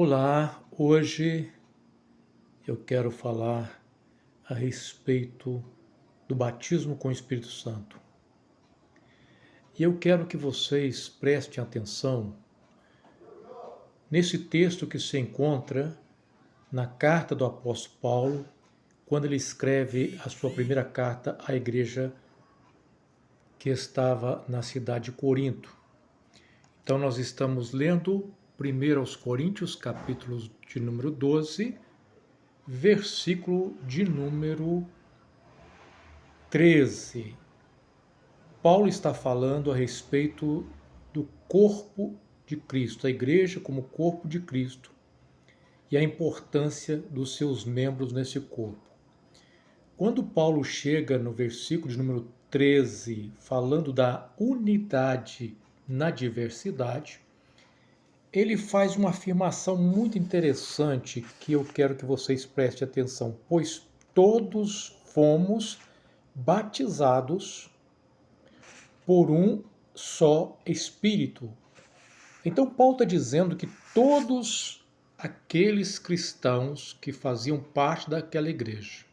Olá, hoje eu quero falar a respeito do batismo com o Espírito Santo. E eu quero que vocês prestem atenção nesse texto que se encontra na carta do apóstolo Paulo, quando ele escreve a sua primeira carta à igreja que estava na cidade de Corinto. Então nós estamos lendo 1 aos Coríntios, capítulo de número 12, versículo de número 13. Paulo está falando a respeito do corpo de Cristo, a igreja como corpo de Cristo e a importância dos seus membros nesse corpo. Quando Paulo chega no versículo de número 13, falando da unidade na diversidade, ele faz uma afirmação muito interessante que eu quero que vocês prestem atenção, pois todos fomos batizados por um só Espírito. Então Paulo está dizendo que todos aqueles cristãos que faziam parte daquela igreja,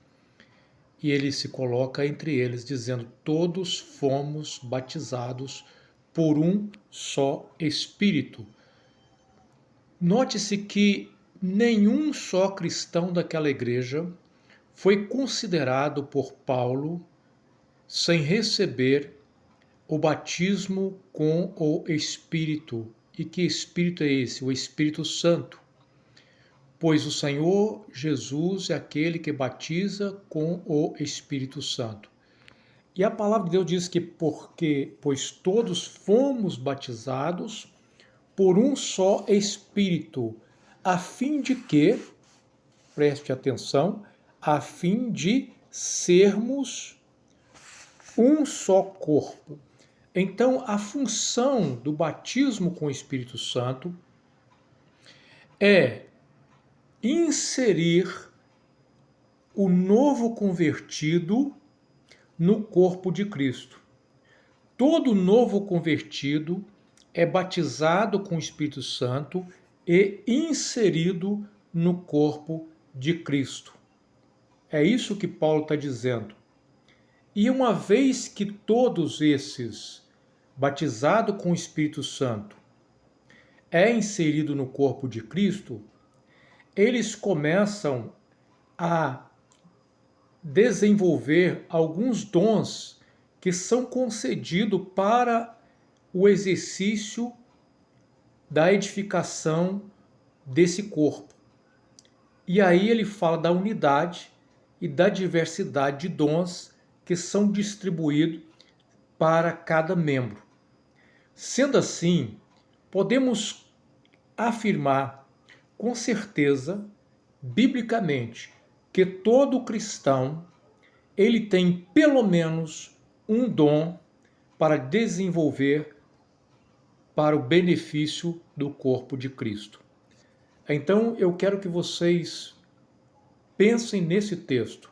e ele se coloca entre eles dizendo, todos fomos batizados por um só Espírito. Note-se que nenhum só cristão daquela igreja foi considerado por Paulo sem receber o batismo com o Espírito. E que Espírito é esse? O Espírito Santo. Pois o Senhor Jesus é aquele que batiza com o Espírito Santo. E a palavra de Deus diz que pois todos fomos batizados por um só Espírito, a fim de que, preste atenção, a fim de sermos um só corpo. Então, a função do batismo com o Espírito Santo é inserir o novo convertido no corpo de Cristo. Todo novo convertido é batizado com o Espírito Santo e inserido no corpo de Cristo. É isso que Paulo está dizendo. E uma vez que todos esses, batizados com o Espírito Santo, é inserido no corpo de Cristo, eles começam a desenvolver alguns dons que são concedidos para o exercício da edificação desse corpo. E aí ele fala da unidade e da diversidade de dons que são distribuídos para cada membro. Sendo assim, podemos afirmar com certeza, biblicamente, que todo cristão ele tem pelo menos um dom para desenvolver para o benefício do corpo de Cristo. Então, eu quero que vocês pensem nesse texto.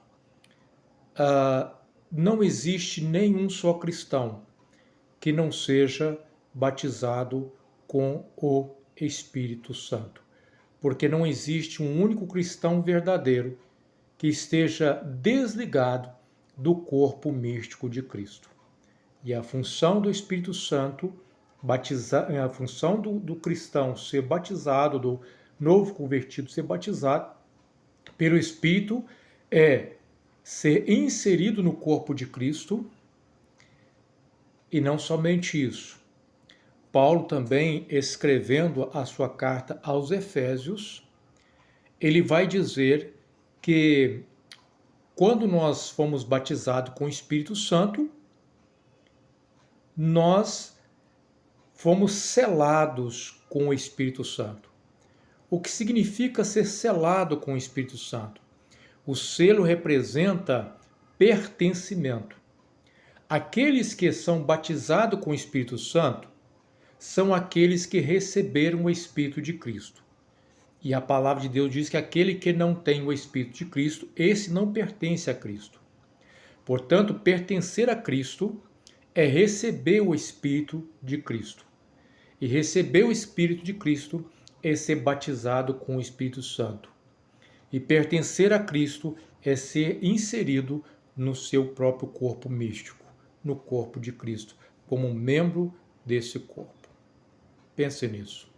Não existe nenhum só cristão que não seja batizado com o Espírito Santo, porque não existe um único cristão verdadeiro que esteja desligado do corpo místico de Cristo. E a função do Espírito Santo, a função do cristão ser batizado, do novo convertido ser batizado pelo Espírito, é ser inserido no corpo de Cristo. E não somente isso. Paulo também, escrevendo a sua carta aos Efésios, ele vai dizer que quando nós fomos batizados com o Espírito Santo, nós fomos selados com o Espírito Santo. O que significa ser selado com o Espírito Santo? O selo representa pertencimento. Aqueles que são batizados com o Espírito Santo são aqueles que receberam o Espírito de Cristo. E a palavra de Deus diz que aquele que não tem o Espírito de Cristo, esse não pertence a Cristo. Portanto, pertencer a Cristo é receber o Espírito de Cristo. E receber o Espírito de Cristo é ser batizado com o Espírito Santo. E pertencer a Cristo é ser inserido no seu próprio corpo místico, no corpo de Cristo, como um membro desse corpo. Pense nisso.